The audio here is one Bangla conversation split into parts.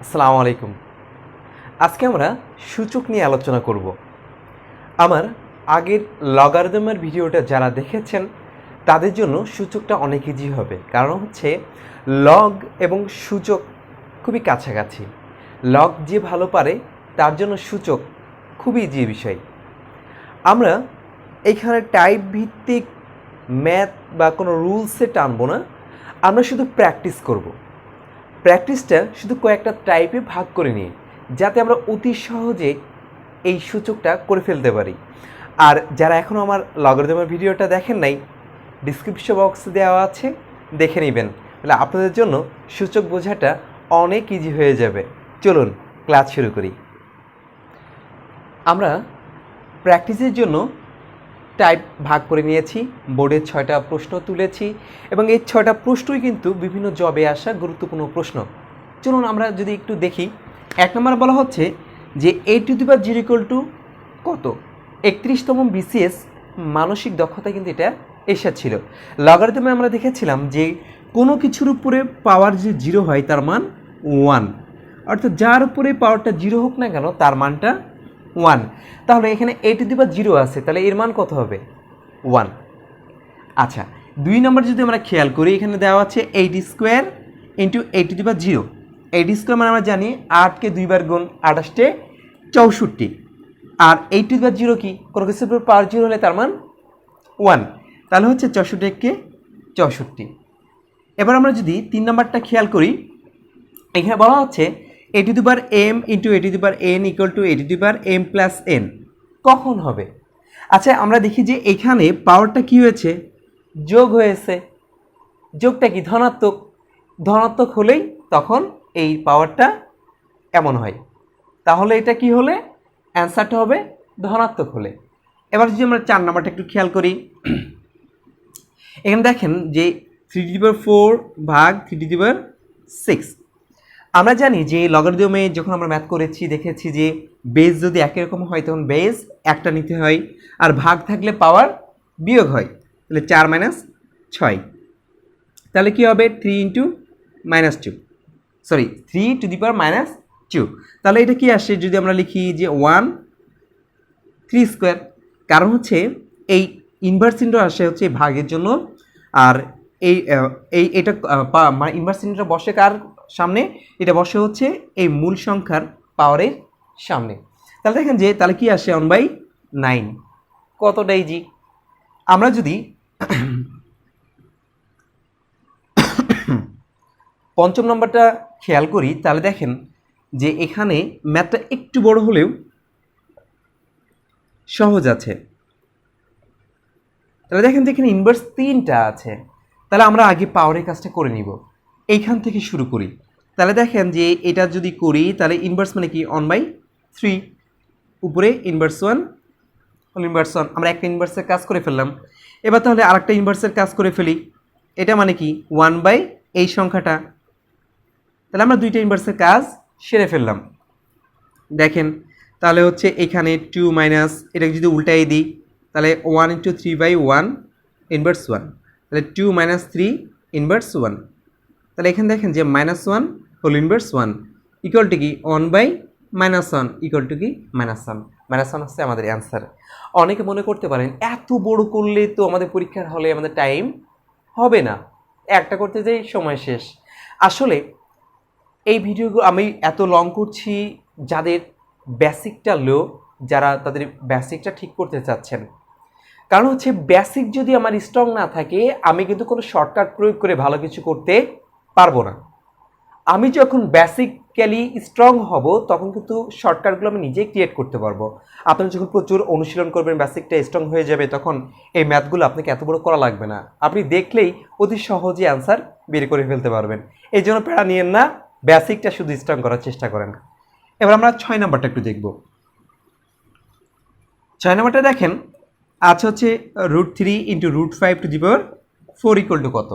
আসসালামু আলাইকুম। আজকে আমরা সূচক নিয়ে আলোচনা করব। আমার আগের লগারিদমের ভিডিওটা যারা দেখেছেন তাদের জন্য সূচকটা অনেক ইজি হবে, কারণ হচ্ছে লগ এবং সূচক খুবই কাছাকাছি। লগ যে ভালো পারে তার জন্য সূচক খুবই ইজি বিষয়। আমরা এখানে টাইপ ভিত্তিক ম্যাথ বা কোনো রুলসে টানবো না, আমরা শুধু প্র্যাকটিস করব। প্র্যাকটিসটা শুধু কয়েকটা টাইপে ভাগ করে নিই, যাতে আমরা অতি সহজে এই সূচকটা করে ফেলতে পারি। আর যারা এখনও আমার লগারিদমের ভিডিওটা দেখেন নাই, ডিসক্রিপশন বক্সে দেওয়া আছে, দেখে নেবেন। তাহলে আপনাদের জন্য সূচক বোঝাটা অনেক ইজি হয়ে যাবে। চলুন ক্লাস শুরু করি। আমরা প্র্যাকটিসের জন্য টাইপ ভাগ করে নিয়েছি, বোর্ডে 6টা প্রশ্ন তুলেছি এবং এই 6টা প্রশ্নই কিন্তু বিভিন্ন জবে আসা গুরুত্বপূর্ণ প্রশ্ন। চলুন আমরা যদি একটু দেখি। 1 নম্বর বলা হচ্ছে যে a⁻0 কত? 31তম বিসিএস মানসিক দক্ষতা কিন্তু এটা এসেছিল। লগারিদমে আমরা দেখেছিলাম যে কোনো কিছুর উপরে পাওয়ার যে 0 হয় তার মান 1, অর্থাৎ যার উপরে পাওয়ারটা 0 হোক না কেন তার মানটা 1। তাহলে এখানে a⁻0 আছে, তাহলে এর মান কত হবে? 1। আচ্ছা, 2 নম্বর যদি আমরা খেয়াল করি, এখানে দেওয়া আছে 8² ইন্টু a⁻0। 8² মানে আমরা জানি 8কে 2 বার গুণ 28 64, আর 8⁻0 কি? কোনো কিছুর উপর পাওয়ার 0 হলে তার মান 1, তাহলে হচ্ছে 64 64। এবার আমরা যদি 3 নম্বরটা খেয়াল করি, এখানে বলা হচ্ছে a⁻m into a⁻n equal to a⁻m plus n কখন হবে? আচ্ছা, আমরা দেখি যে এখানে পাওয়ারটা কি হয়েছে? যোগ হয়েছে। যোগটা কি? ধনাত্মক। ধনাত্মক হলেই তখন এই পাওয়ারটা এমন হয়। তাহলে এটা কি হলে অ্যান্সারটা হবে ধনাত্মক হলে। এবার যদি আমরা 4 নাম্বারটা একটু খেয়াল করি, এখানে দেখেন যে 3⁴ ভাগ 3⁶। আমরা জানি যে লগারিদমে যখন আমরা ম্যাথ করেছি দেখেছি যে বেস যদি একই রকম হয় তখন বেস একটা নিতে হয়, আর ভাগ থাকলে পাওয়ার বিয়োগ হয়। তাহলে 4 - 6, তাহলে কি হবে? 3 তাহলে এটা কি আসে যদি আমরা লিখি যে 1/3²। কারণ হচ্ছে এই ইনভার্স চিহ্ন আসে হচ্ছে ভাগের জন্য, আর এটা মানে ইনভার্স চিহ্নটা বসে কার সামনে? এটা বসে হচ্ছে এই মূল সংখ্যার পাওয়ারের সামনে। তাহলে দেখেন যে তাহলে কি আসে? 1/9। কতটা ইজি। আমরা যদি 5ম নম্বরটা খেয়াল করি, তাহলে দেখেন যে এখানে ম্যাথটা একটু বড় হলেও সহজ আছে। তাহলে দেখেন যে এখানে ইনভার্স 3টা আছে। তাহলে আমরা আগে পাওয়ারের কাজটা করে নিব, এইখান থেকে শুরু করি। তাহলে দেখেন যে এটা যদি করি তাহলে ইনভার্স মানে কি? 1/3 উপরে ইনভার্স 1 হোল ইনভার্স 1। আমরা একটা ইনভার্সের কাজ করে ফেললাম। এবার তাহলে আরেকটা ইনভার্সের কাজ করে ফেলি। এটা মানে কি? 1/ এই সংখ্যাটা। তাহলে আমরা 2টা ইনভার্সের কাজ সেরে ফেললাম। দেখেন তাহলে হচ্ছে এখানে 2 মাইনাস, এটাকে যদি উল্টাই দিই তাহলে 1 × 3/1 ইনভার্স 1, তাহলে 2 - 3 ইনভার্স 1। তাহলে এখানে দেখেন যে -1 হোল ইনভার্স 1 ইকুয়াল টু কি? 1/-1 ইকুয়াল টু কি? -1। -1 হচ্ছে আমাদের অ্যান্সার। অনেকে মনে করতে পারেন এত বড় করলে তো আমাদের পরীক্ষার হলে আমাদের টাইম হবে না, একটা করতে যাই সময় শেষ। আসলে এই ভিডিওগুলো আমি এত লং করছি যাদের বেসিকটা লো, যারা তাদের বেসিকটা ঠিক করতে চাচ্ছেন। কারণ হচ্ছে বেসিক যদি আমার স্ট্রং না থাকে, আমি কিন্তু কোনো শর্টকাট প্রয়োগ করে ভালো কিছু করতে পারবো না। আমি যখন বেসিক্যালি স্ট্রং হব তখন কিন্তু শর্টকাটগুলো আমি নিজেই ক্রিয়েট করতে পারবো। আপনি যখন প্রচুর অনুশীলন করবেন, বেসিকটা স্ট্রং হয়ে যাবে, তখন এই ম্যাথগুলো আপনাকে এত বড় করা লাগবে না। আপনি দেখলেই অতি সহজে অ্যান্সার বের করে ফেলতে পারবেন। এই জন্য প্যারা নিয়েন না, বেসিকটা শুধু স্ট্রং করার চেষ্টা করেন। এবার আমরা 6 নাম্বারটা একটু দেখব। 6 নাম্বারটা দেখেন আচ্ছা হচ্ছে √3 × √5⁴ ইকুয়াল টু কত?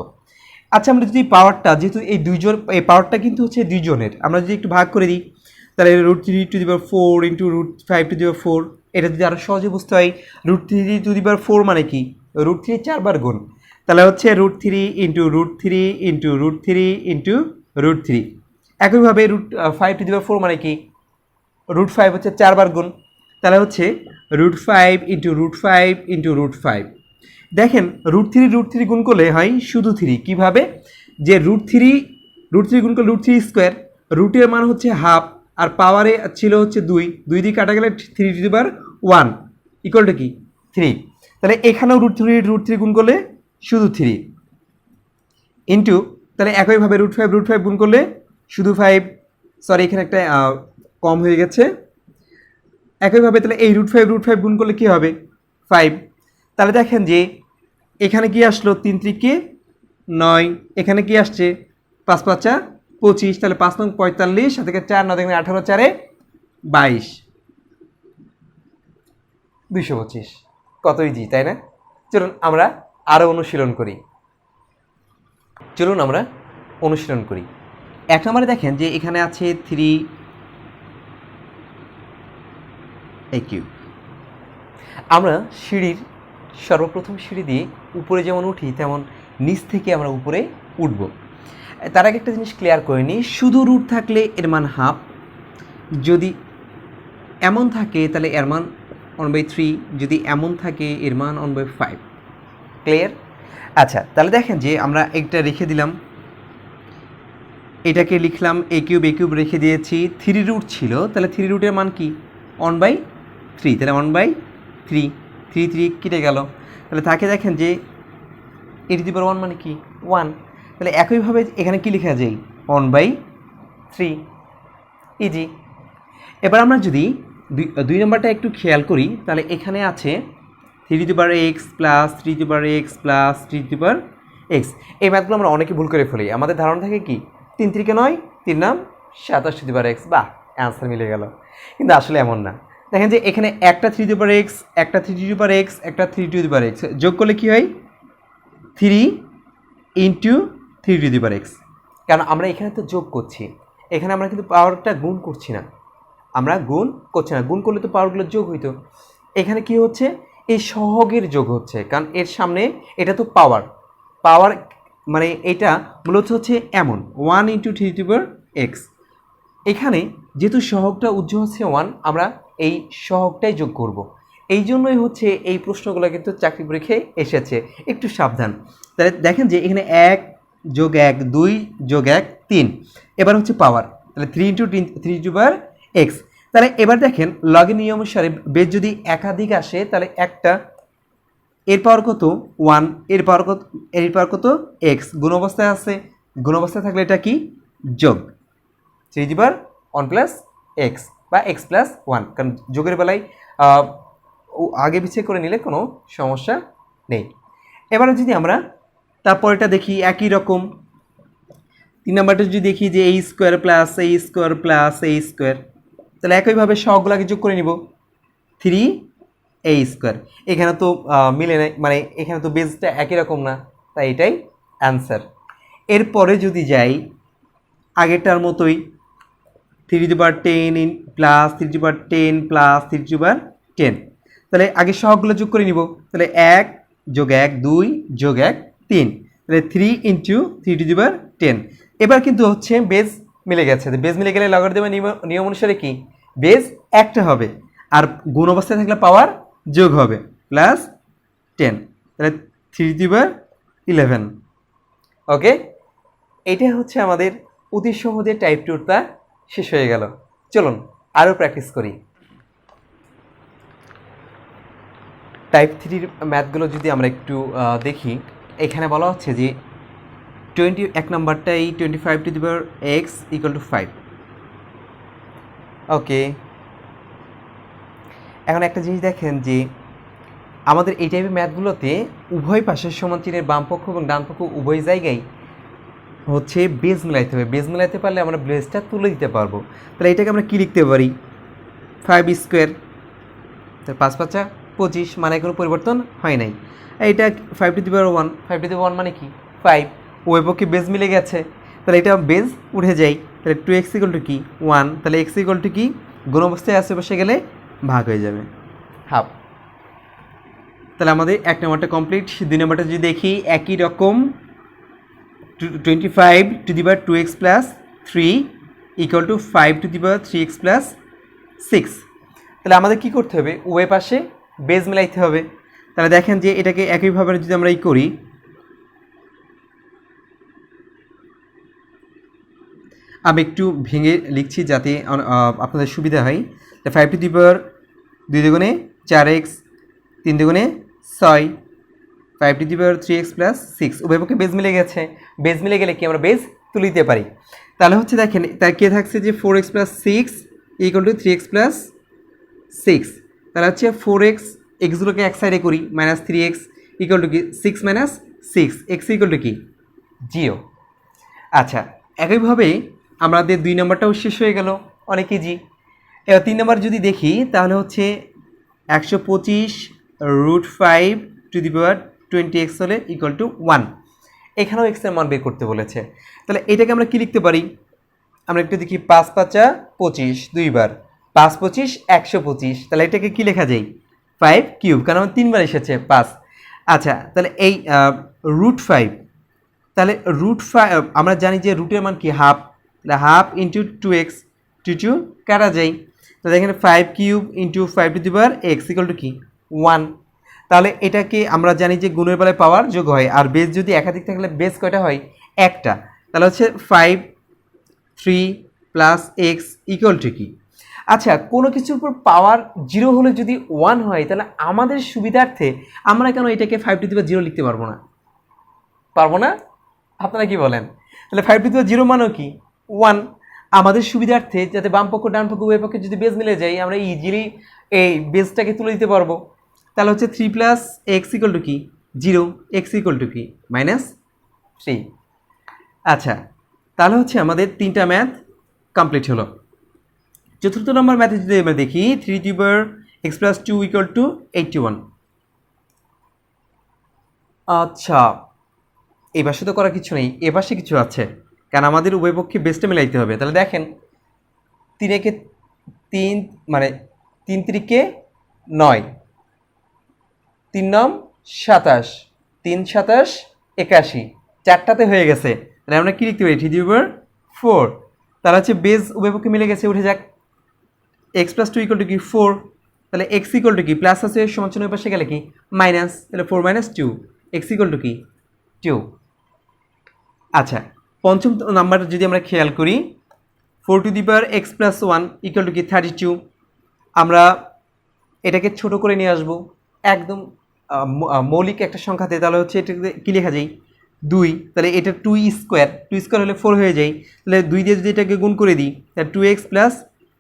আচ্ছা, আমরা যদি পাওয়ারটা, যেহেতু এই দুইজন, এই পাওয়ারটা কিন্তু হচ্ছে দুইজনের, আমরা যদি একটু ভাগ করে দিই তাহলে √3⁴ × √5⁴, এটা যদি আরও সহজে বুঝতে হয়, √3⁴ মানে কি? √3 4বার গুণ, তাহলে হচ্ছে √3 × √3 × √3 × √3 একইভাবে √5 মানে কি, √5 হচ্ছে 4 বার গুণ, তাহলে হচ্ছে √5 ইন্টু √5 ইন্টু √5। দেখেন √3 গুণ করলে হয় শুধু 3। কিভাবে, যে √3 গুণ করলে √3 স্কোয়ার, রুটের মান হচ্ছে হাফ, আর পাওয়ারে ছিল হচ্ছে 2 দিয়ে কাটা গেলে 3⁻1 ইকুয়াল টু কি 3। তাহলে এখানেও √3 গুণ করলে শুধু 3 ইন্টু, তাহলে একইভাবে √5 গুণ করলে শুধু 5, সরি এখানে একটা কম হয়ে গেছে। একইভাবে তাহলে এই √5 গুণ করলে কী হবে 5। তাহলে দেখেন যে এখানে কি আসলো 3 × 9, এখানে কি আসছে 5 × 5 = 25, তাহলে 5 × 45, সাথে 4 9 দেখবেন 18, 4 22, 225। কত ইজি, তাই না? চলুন আমরা আরও অনুশীলন করি। এক নম্বরে দেখেন যে এখানে আছে 3a³। আমরা সর্বপ্রথম সিঁড়ি দিয়ে উপরে যেমন উঠি তেমন নিচ থেকে আমরা উপরে উঠব। তার আগে একটা জিনিস ক্লিয়ার করে নিই, শুধু রুট থাকলে এর মান হাফ, যদি এমন থাকে তাহলে এর মান 1/3, যদি এমন থাকে এর মান 1/5। ক্লিয়ার? আচ্ছা, তাহলে দেখেন যে আমরা একটা রেখে দিলাম, এটাকে লিখলাম a³ রেখে দিয়েছি। 3 ছিল, তাহলে 3 মান কি 1/3, তাহলে 1/3, 3 কেটে গেল, তাহলে তাকে দেখেন যে a⁻1 মানে কি 1, তাহলে একইভাবে এখানে কি লেখা যায় 1/3, ইজি। এবার আমরা যদি 2 নম্বরটা একটু খেয়াল করি, তাহলে এখানে আছে 3x plus 3x plus 3x। এই ম্যাথগুলো আমরা অনেকে ভুল করে ফেলি, আমাদের ধারণা থাকে কি 3 × 9, 3 9 27x, বাহ অ্যান্সার মিলে গেল, কিন্তু আসলে এমন না। দেখেন যে এখানে একটা 3x, একটা 3x, একটা 3x যোগ করলে কি হয় 3 × 3x, কারণ আমরা এখানে তো যোগ করছি, এখানে আমরা কিন্তু পাওয়ারটা গুণ করছি না, গুণ করলে তো পাওয়ারগুলো যোগ হইতো। এখানে কি হচ্ছে, এই সহগের যোগ হচ্ছে, কারণ এর সামনে এটা তো পাওয়ার মানে এটা মূলত হচ্ছে এমন 1 × 3x। এখানে যেহেতু সহগটা উজ্জ্বল হচ্ছে 1, আমরা এই সহগটাই যোগ করব। এই জন্যই হচ্ছে এই প্রশ্নগুলো কিন্তু চাকরি পরীক্ষায় এসেছে, একটু সাবধান। তাহলে দেখেন যে এখানে 1 + 1 2 + 1 3, এবার হচ্ছে পাওয়ার, তাহলে 3 × 3x। তাহলে এবার দেখেন লগের নিয়ম অনুসারে বেজ যদি একাধিক আসে, তাহলে একটা এর পাওয়ার কত 1, এর পাওয়ার কত x, গুণ অবস্থায় আছে, গুণ অবস্থায় থাকলে এটা কি যোগ 3⁻1 + x বা x + 1, কারণ যোগের বেলায় আগে পিছিয়ে করে নিলে কোনো সমস্যা নেই। এবারে যদি আমরা তারপরটা দেখি একই রকম 3 নম্বরটা যদি দেখি যে a² + a² + a², তাহলে একইভাবে সহগগুলোকে যোগ করে নিব 3a²। এখানে তো মিলে নাই, মানে এখানে তো বেসটা একই রকম না, তাই এটাই অ্যান্সার। এরপরে যদি যাই আগেরটার মতোই 310 প্লাস 310 প্লাস 310, তাহলে আগে সহগগুলো যোগ করে নিব, তাহলে 1 + 1 2 + 1 3, তাহলে 3 × 310। এবার কিন্তু হচ্ছে বেজ মিলে গেছে, বেজ মিলে গেলে লগারিদমের নিয়ম অনুসারে কি বেজ একটা হবে, আর গুণ অবস্থায় থাকলে পাওয়ার যোগ হবে +10, তাহলে 311। ওকে, এইটা হচ্ছে আমাদের অতি সহজে টাইপ 2টা শেষ হয়ে গেল। চলুন আরও প্র্যাকটিস করি। টাইপ 3 ম্যাথগুলো যদি আমরা একটু দেখি, এখানে বলা হচ্ছে যে 1 নম্বরটাই 25x = 5। ওকে, এখন একটা জিনিস দেখেন যে আমাদের এই টাইপের ম্যাথগুলোতে উভয় পাশের সমান চিহ্নের বাম পক্ষ এবং ডান পক্ষ উভয় জায়গায় হচ্ছে বেজ মিলাইতে হবে। বেজ মিলাইতে পারলে আমরা বেজটা তুলে দিতে পারবো। তাহলে এটাকে আমরা কী লিখতে পারি 5² তাহলে 5 5 25, মানে কোনো পরিবর্তন হয় নাই। এইটা 5⁻1, 5⁻1 মানে কি 5, উভয় পক্ষে বেজ মিলে গেছে, তাহলে এটা বেজ উঠে যায়, তাহলে 2x = কি 1, তাহলে x = কি গুণ অবস্থায় আশেপাশে গেলে ভাগ হয়ে যাবে হাফ। তাহলে আমাদের 1 নম্বরটা কমপ্লিট। 2 নম্বরটা যদি দেখি একই রকম 25 × 2x + 3 equal to 5^3x plus 6। তাহলে আমাদের কি করতে হবে, উভয় পাশে বেজ মিলাইতে হবে। তাহলে দেখেন যে এটাকে একইভাবে যদি আমরা করি, আমি একটু ভেঙে লিখছি যাতে আপনাদের সুবিধা হয়। 5^2 4x, 3 6, 5^3x প্লাস 6, উভয় পক্ষে বেজ মিলে গেছে। বেজ মিলে গেলে কি আমরা বেজ তুলে দিতে পারি। তাহলে হচ্ছে দেখেন তার কে থাকছে যে 4x plus 6 equal to 3x plus 6। তাহলে হচ্ছে 4x, এক্সগুলোকে এক সাইডে করি, মাইনাস 3x ইকুয়াল টু কি 6 মাইনাস 6, এক্স ইকুয়াল টু কি 0। আচ্ছা, একইভাবে আমাদের 2 নম্বরটাও শেষ হয়ে গেল, অনেক ইজি। এবার 3 নম্বর যদি দেখি তাহলে হচ্ছে 125√5 হলে ইকুয়াল টু 1। এখানেও এক্সের মান বের করতে বলেছে। তাহলে এটাকে আমরা কি লিখতে পারি, আমরা একটু দেখি, 5×5 = 25, 2বার 5×25 125। তাহলে এটাকে কি লেখা যায়, 5³ কারণ 3বার এসেছে 5। আচ্ছা, তাহলে এই √5, তাহলে √5 আমরা জানি যে রুটের মান কি হাফ, তাহলে হাফ ইন্টু 2x, 2 কাটা যায়। তাহলে এখানে 5³ ইন্টু 5^x ইকুয়াল টু কি 1। তাহলে এটাকে আমরা জানি যে গুণের বেলায় পাওয়ার যোগ হয়, আর বেস যদি একাধিক থাকলে বেস কয়টা হয়, একটা। তাহলে হচ্ছে 5 3 + x ইকুয়াল টু কি। আচ্ছা, কোনো কিছুর উপর পাওয়ার 0 হলে যদি 1 হয়, তাহলে আমাদের সুবিধার্থে আমরা কেন এটাকে 5^0 লিখতে পারবো না? পারবো না? আপনারা কি বলেন? তাহলে 5^0 মানেও কি 1। আমাদের সুবিধার্থে যাতে বাম পক্ষ ডান পক্ষ উভয় পক্ষে যদি বেজ মিলে যায়, আমরা ইজিলি এই বেজটাকে তুলে দিতে পারবো। তাহলে হচ্ছে 3 + x ইকুয়াল টু কি 0, x ইকুয়াল টু কি -3। আচ্ছা, তাহলে হচ্ছে আমাদের 3টা ম্যাথ কমপ্লিট হলো। চতুর্থ নম্বর ম্যাথে যদি আমরা দেখি, 3^x + 2 ইকুয়াল টু 81। আচ্ছা, এই পাশে তো করার কিছু নেই, এ পাশে কিছু আছে, কারণ আমাদের উভয় পক্ষে বেসটা মিলাইতে হবে। তাহলে দেখেন 3 3 মানে 3 3 9, 3 9 27, 3 27 81, চারটাতে হয়ে গেছে। তাহলে আমরা কি লিখতে পারি, 3^4। তাহলে হচ্ছে বেস উভয় পক্ষে মিলে গেছে, উঠে যাক। x + 2 ইকুয়াল টু কি 4। তাহলে x ইকুয়াল টু কি, প্লাস আছে সমান চিহ্নের পাশে গেলে কি মাইনাস, তাহলে 4 - 2, x ইকুয়াল টু কি 2। আচ্ছা, পঞ্চম নাম্বার যদি আমরা খেয়াল করি, 4^x + 1 ইকুয়াল টু কি 32। আমরা এটাকে ছোট করে নিয়ে আসবো একদম মৌলিক একটা সংখ্যাতে। তাহলে হচ্ছে এটাকে কি লেখা যায় 2। তাহলে এটা 2² হলে 4 হয়ে যায়। তাহলে 2 দিয়ে যদি এটাকে গুণ করে দিই, তাহলে 2x +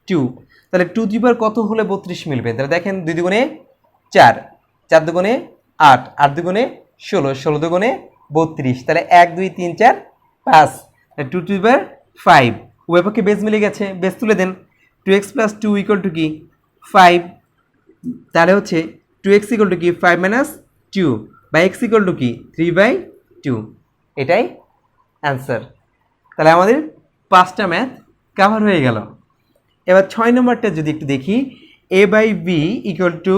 2। তাহলে 2 কত হলে 32 মিলবে? তাহলে দেখেন 2 দুগুণে 4, 4 দুগুণে 8, 8 দুগুণে 16, 16 দুগুণে 32। তাহলে 1 2 3 4 5, 2^5। উভয় পক্ষে বেস মিলে গেছে, বেস তুলে দেন। 2x + 2 ইকুয়াল টু কি 5। তাহলে হচ্ছে 2x ইকুয়াল টু কি 5 - 2 বা x ইকুয়াল টু কি 3/2। এটাই অ্যান্সার। তাহলে আমাদের 5টা ম্যাথ কভার হয়ে গেল। এবার 6 নম্বরটা যদি একটু দেখি, a/b equal to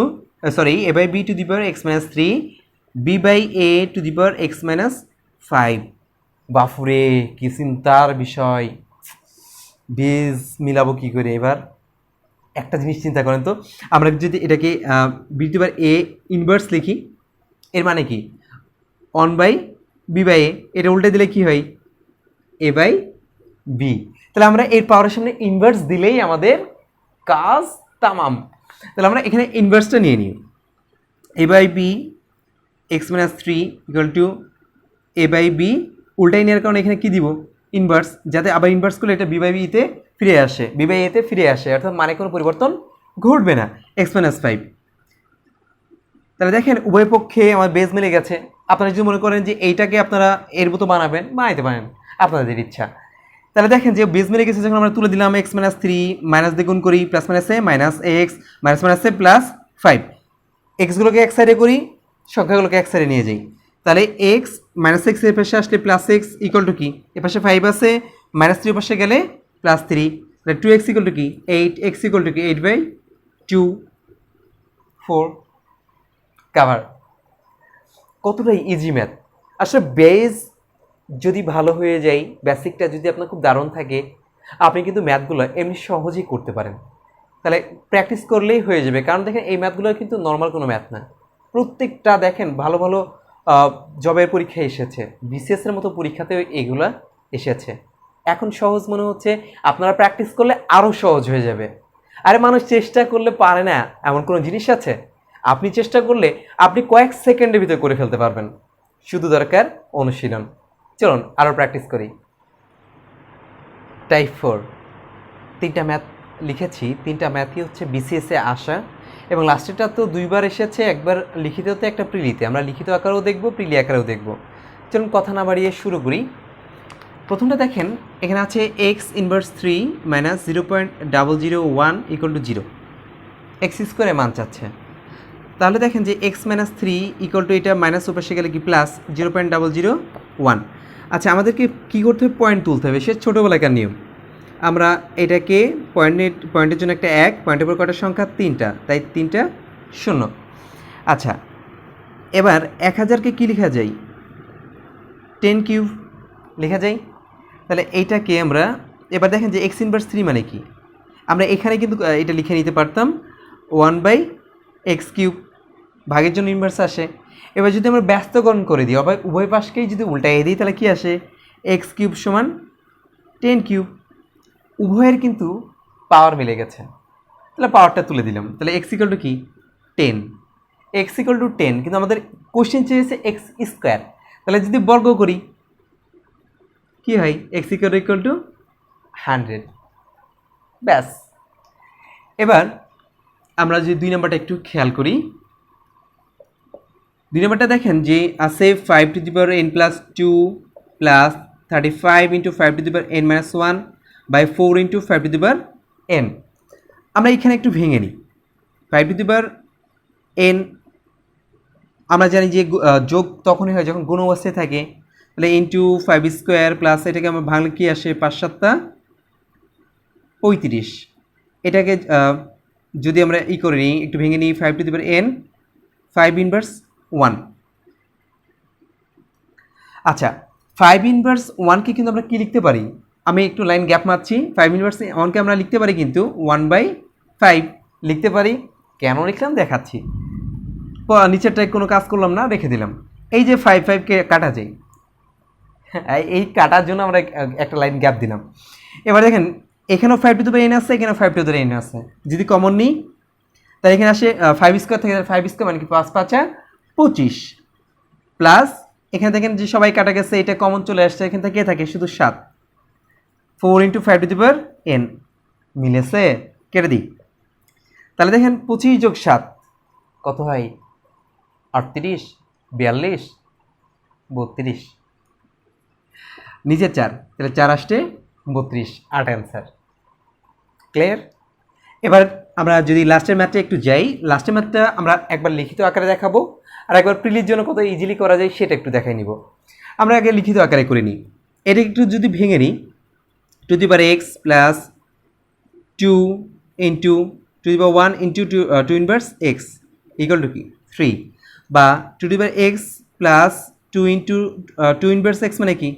a/b^x - 3, b/a^x - 5। বাফুরে, কি চিন্তার বিষয়! বেজ মিলাবো কি করে? এবার একটা জিনিস চিন্তা করেন তো, আমরা যদি এটাকে b/a ইনভার্স লিখি, এর মানে কি 1/b/a, এটা উল্টে দিলে কি হয় a/b। তাহলে আমরা এর পাওয়ারের সামনে ইনভার্স দিলেই আমাদের কাজ তামাম। তাহলে আমরা এখানে ইনভার্সটা নিয়ে নিই, a/b(x - 3) ইকুয়াল টু a/b। উল্টাই নেওয়ার কারণে এখানে কি দিব, ইনভার্স, যাতে আবার ইনভার্স করলে এটা b/b-তে ফিরে আসে, b/a-তে ফিরে আসে, অর্থাৎ মানে কোনো পরিবর্তন ঘটবে না, x - 5। তাহলে দেখেন উভয় পক্ষে আমার বেজ মিলে গেছে। আপনারা যদি মনে করেন যে এইটাকে আপনারা এর মতো বানাইতে পারেন, আপনাদের ইচ্ছা। তাহলে দেখেন যে বেজ মিলে গেছে, যখন আমরা তুলে দিলাম x - 3, মাইনাস দিয়ে গুণ করি, প্লাস মাইনাসে -x, মাইনাসে +5, এক্সগুলোকে এক সাইডে করি, সংখ্যাগুলোকে এক সাইডে নিয়ে যাই। তাহলে x -x এর পাশে আসলে +x ইকুয়াল টু কি, এর পাশে 5 আছে, -3 পাশে গেলে +3, তাহলে 2x ইকুয়াল টু কি 8, x ইকুয়াল টু কি 8/2, 4 কাভার। কতটাই ইজি ম্যাথ! আসলে বেজ যদি ভালো হয়ে যায়, বেসিকটা যদি আপনার খুব দারুণ থাকে, আপনি কিন্তু ম্যাথগুলো এমনি সহজেই করতে পারেন। তাহলে প্র্যাকটিস করলেই হয়ে যাবে, কারণ দেখেন এই ম্যাথগুলো কিন্তু নর্মাল কোনো ম্যাথ না। প্রত্যেকটা দেখেন ভালো ভালো জবের পরীক্ষায় এসেছে, বিসিএসের মতো পরীক্ষাতেও এগুলা এসেছে। এখন সহজ মনে হচ্ছে, আপনারা প্র্যাকটিস করলে আরও সহজ হয়ে যাবে। আরে মানুষ চেষ্টা করলে পারে না এমন কোনো জিনিস আছে? আপনি চেষ্টা করলে আপনি কয়েক সেকেন্ডের ভিতরে করে ফেলতে পারবেন, শুধু দরকার অনুশীলন। চলুন আরও প্র্যাকটিস করি। টাইপ 4 তিনটা ম্যাথ লিখেছি, তিনটা ম্যাথই হচ্ছে বিসিএসে আসা, এবং লাস্টেরটা তো দুইবার এসেছে, একবার লিখিততে একটা প্রিলিতে। আমরা লিখিত আকারেও দেখব, প্রিলি আকারেও দেখব। চলুন কথা না বাড়িয়ে শুরু করি। প্রথমটা দেখেন, এখানে আছে x inverse 3 minus 0.001 equal to 0, x স্কোয়ারে মান চাচ্ছে। তাহলে দেখেন যে এক্স মাইনাস 3 ইকুয়াল টু এটা মাইনাস উপাশে গেলে কি প্লাস 0.001। আচ্ছা, আমাদেরকে কী করতে হবে? পয়েন্ট তুলতে হবে, সে ছোটোবেলাকার নিয়ম। আমরা এটাকে পয়েন্টের জন্য একটা 1, পয়েন্টের পর কটার সংখ্যা 3টা, তাই 3টা 0। আচ্ছা, এবার 1000কে কী লেখা যায়? 10 কিউব লেখা যায়। তাহলে এইটাকে আমরা এবার দেখেন যে এক্স ইনভার্স 3 মানে কি, আমরা এখানে কিন্তু এটা লিখে নিতে পারতাম 1/x কিউব, ভাগের জন্য ইনভার্স আসে। এবার যদি আমরা ব্যস্তকরণ করে দিই, আবার উভয় পাশকেই যদি উল্টাইয়ে দিই, তাহলে কি আসে? এক্স কিউব সমান 10 কিউব। উভয়ের কিন্তু পাওয়ার মিলে গেছে, তাহলে পাওয়ারটা তুলে দিলাম। তাহলে এক্স ইকুয়াল টু কি? 10। এক্স ইকুয়াল টু 10, কিন্তু আমাদের কোশ্চেন চেয়েছে এক্স স্কোয়ার। তাহলে যদি বর্গ করি কি হয়? X equal two 100। ব্যাস। এবার আমরা যদি 2 নম্বরটা একটু খেয়াল করি, 2 নম্বরটা দেখেন যে আছে 5 to the power n plus 2 plus 35 into 5 to the power n minus 1 by 4 into 5 to the power n। আমরা এখানে একটু ভেঙে নিই। 5 টু দি পাওয়ার n আমরা জানি যে যোগ তখনই হয় যখন গুণ অবস্থায় থাকে। তাহলে ইন্টু 5 স্কোয়ার প্লাস এটাকে আমরা ভাঙলে কি আসে? 5 7 35। এটাকে যদি আমরা করে নিই, একটু ভেঙে নিই, 5 to the power n 5 inverse 1। আচ্ছা, 5 ইনভার্স 1কে কিন্তু আমরা কি লিখতে পারি? আমি একটু লাইন গ্যাপ মারছি। 5 ইনভার্স 1কে আমরা লিখতে পারি কিন্তু 1/5 লিখতে পারি। কেন লিখলাম দেখাচ্ছি। নিচেরটায় কোনো কাজ করলাম না, রেখে দিলাম। এই যে 5কে কাটা যায়, এই কাটার জন্য আমরা একটা লাইন গ্যাপ দিলাম। এবার দেখেন এখানেও 5 টু দি পাওয়ার n আছে, এখানেও 5 টু দি পাওয়ার n আছে। যদি কমন নিই, তাহলে এখানে আসে 5 স্কোয়ার থেকে 5 স্কোয়ার মানে কি 5 5 25 প্লাস এখানে দেখেন যে সবাই কাটা গেছে, এটা কমন চলে আসছে, এখান থেকে থাকে শুধু 7। 4 into 5 to the power n মিলেছে, কেটে দিই। তাহলে দেখেন 25 যোগ 7 কত হয়? 38, 42, 32, নিচে 4, তাহলে 4 আসতে 32, 8 অ্যান্সার। ক্লিয়ার? এবার আমরা যদি লাস্টের ম্যাথটা একটু যাই, লাস্টের ম্যাথটা আমরা একবার লিখিত আকারে দেখাবো, আর একবার প্রিলির জন্য কত ইজিলি করা যায় সেটা একটু দেখাই নিব। আমরা আগে লিখিত আকারে করে নিই। এটা একটু যদি ভেঙে নিই, two the power x plus 2 into two the power 1 into 2 inverse x equal to কি 3, বা two the power x plus 2 into 2 inverse x মানে কি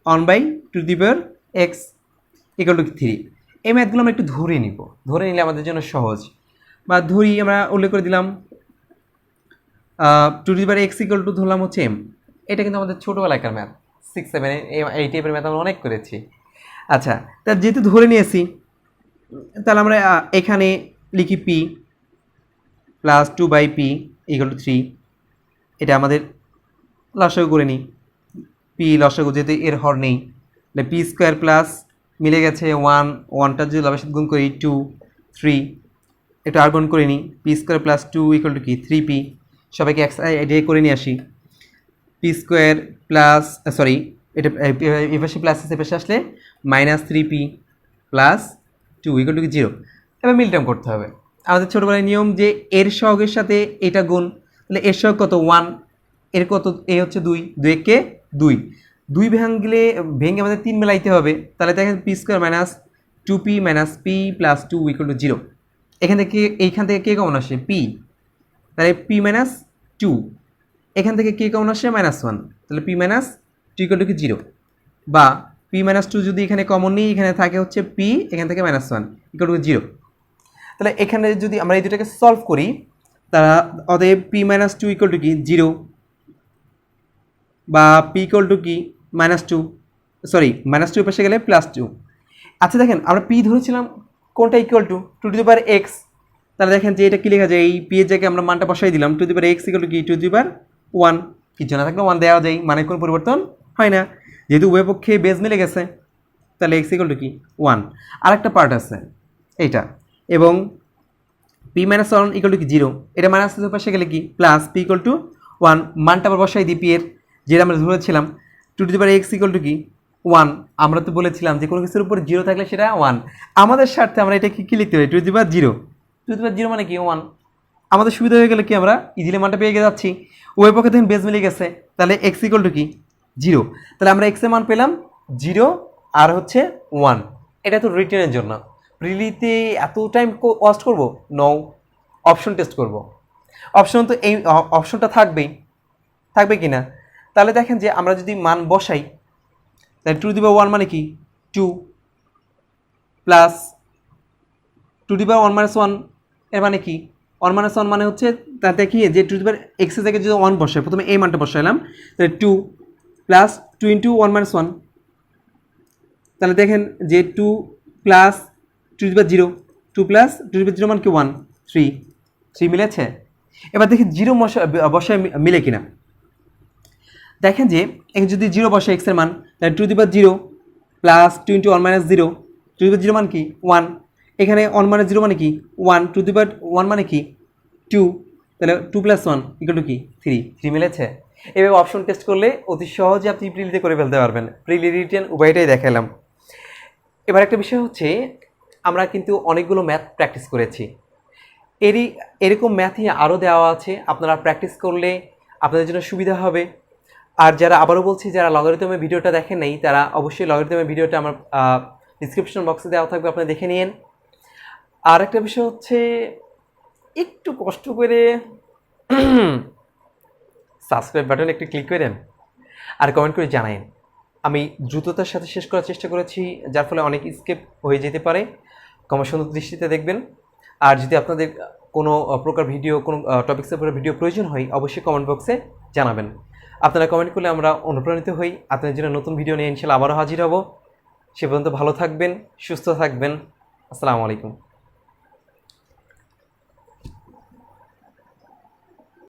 1/2 দি পাওয়ার এক্স ইকুয়াল টু 3। এই ম্যাথগুলো আমরা একটু ধরে নিব, ধরে নিলে আমাদের জন্য সহজ। বা ধরি আমরা উল্লেখ করে দিলাম 2 দি পাওয়ার এক্স ইকুয়াল টু ধরলাম হচ্ছে এম। এটা কিন্তু আমাদের ছোটোবেলাকার ম্যাথ, 6 7 এই টাইপের ম্যাথ আমরা অনেক করেছি। আচ্ছা, তা যেহেতু ধরে নিয়েছি, তাহলে আমরা এখানে লিখি P plus 2/p equal to 3। এটা আমাদের লসাগু করে নিই। পি লসাগু যেহেতু এর হর নেই, তাহলে পি স্কোয়ার প্লাস মিলে গেছে 1টা যদি লবের সাথে গুণ করি 2 3, এটা আর গুণ করে নিই। P square plus 2 equal to কি 3p। সবাইকে এক সাইডে করে নিয়ে আসি। পি স্কোয়ার প্লাস সরি, এটা এপাশে প্লাস এপাশে আসলে -3p প্লাস 2 ইকুয়াল টু কি 0। এবার মিল টার্ম করতে হবে। আমাদের ছোটোবেলায় নিয়ম যে এর সহগের সাথে এটা গুণ, তাহলে এর সহগ কত 1, এর কত এ হচ্ছে 2, 2 কে 2, 2 ভেঙে আমাদের 3 মেলাইতে হবে। তাহলে দেখেন P square minus 2p minus p plus 2 equal to 0। এইখান থেকে কে কমন আসে? p, তাহলে p মাইনাস 2। এখান থেকে কে কমন আসে? -1, তাহলে p মাইনাস 2 ইকুয়াল টু কি 0। বা পি মাইনাস টু যদি এখানে কমন নিই, এখানে থাকে হচ্ছে পি, এখান থেকে minus one equal two zero. তাহলে এখানে যদি আমরা এই দুটাকে সলভ করি, তারা অতএব P minus two equal to কি জিরো, বা পি ইকুয়াল টু কি minus two, sorry minus two পাশে গেলে প্লাস টু। আচ্ছা দেখেন আমরা পি ধরেছিলাম কোনটা equal to two to the power x, তাহলে দেখেন যে এটা কি লেখা যায়, এই পি এর জায়গায় আমরা মানটা বসাই দিলাম, two the power x equal to কি টু দি পাওয়ার ওয়ান, কিছু না থাকলে ওয়ান দেওয়া যায়, মানে কোনো পরিবর্তন হয় না, যেহেতু উভয় পক্ষে বেজ মিলে গেছে, তাহলে এক্স ইকুয়াল টু কি ওয়ান। আরেকটা পার্ট আছে এইটা, এবং P minus one equal to কি জিরো, এটা মাইনাস পাশে গেলে কি plus, P equal to one, মানটা আবার বসাই দিই পি এর, যেটা আমরা ধরেছিলাম two to the power x equal to কি ওয়ান। আমরা তো বলেছিলাম যে কোনো কিছুর উপর জিরো থাকলে সেটা ওয়ান, আমাদের স্বার্থে আমরা এটা কি লিখতে পারি, two to the power zero, two to the power zero মানে কি ওয়ান। আমাদের সুবিধা হয়ে গেলে কি আমরা ইজিলি মানটা পেয়ে যাচ্ছি, ওই পক্ষে দেখেন বেজ মিলে গেছে, তাহলে এক্স ইকুয়াল টু কি জিরো, তাহলে আমরা এক্সের মান পেলাম জিরো আর হচ্ছে ওয়ান। এটা তো রিটেনের জন্য, প্রিলিতে এত টাইম ওয়াস্ট করবো, নো, অপশন টেস্ট করব। অপশন তো এই অপশনটা থাকবে কি না, তাহলে দেখেন যে আমরা যদি মান বসাই, তাহলে টু দি পাওয়ার ওয়ান মানে কি two, plus to the power one minus one এর মানে কি ওয়ান মাইনাস ওয়ান মানে হচ্ছে, তাতে কি যে টু দি পাওয়ার এক্সের জায়গায় যদি ওয়ান বসাই, প্রথমে এই মানটা বসাইলাম, তাহলে two plus two into one minus one, তাহলে দেখেন যে two plus to the power zero, two plus to the power zero মান কি ওয়ান, থ্রি মিলেছে। এবার দেখি জিরো বসায় মিলে কিনা, দেখেন যে এখানে যদি জিরো বসে এক্সের মান, তাহলে to the power zero plus two into one minus zero, to the power zero মান কি ওয়ান, এখানে ওয়ান মাইনাস জিরো মানে কি one, to the power one মানে কি টু, তাহলে two plus one equal to কি থ্রি মিলেছে। এভাবে অপশন টেস্ট করলে অতি সহজে আপনি প্রিলিতে করে ফেলতে পারবেন। প্রিলি রিটেন উভয়টাই দেখালাম। এবার একটা বিষয় হচ্ছে, আমরা কিন্তু অনেকগুলো ম্যাথ প্র্যাকটিস করেছি, এরকম ম্যাথই আরও দেওয়া আছে, আপনারা প্র্যাকটিস করলে আপনাদের জন্য সুবিধা হবে। আর যারা, আবারও বলছি, যারা লগারিদমের ভিডিওটা দেখেন নাই, তারা অবশ্যই লগারিদমের ভিডিওটা আমার ডিসক্রিপশন বক্সে দেওয়া থাকবে, আপনারা দেখে নিন। আর একটা বিষয় হচ্ছে, একটু কষ্ট করে সাবস্ক্রাইব বাটনে একটু ক্লিক করেন আর কমেন্ট করে জানায়েন। আমি দ্রুততার সাথে শেষ করার চেষ্টা করেছি, যার ফলে অনেক স্কিপ হয়ে যেতে পারে, সুন্দর দৃষ্টিতে দেখবেন। আর যদি আপনাদের কোনো প্রকার ভিডিও, কোনো টপিক্সের উপরে ভিডিও প্রয়োজন হয়, অবশ্যই কমেন্ট বক্সে জানাবেন। আপনারা কমেন্ট করলে আমরা অনুপ্রাণিত হই, আপনাদের জন্য নতুন ভিডিও নিয়ে ইনশাআল্লাহ আবারও হাজির হব। সে পর্যন্ত ভালো থাকবেন, সুস্থ থাকবেন। আসসালামু আলাইকুম।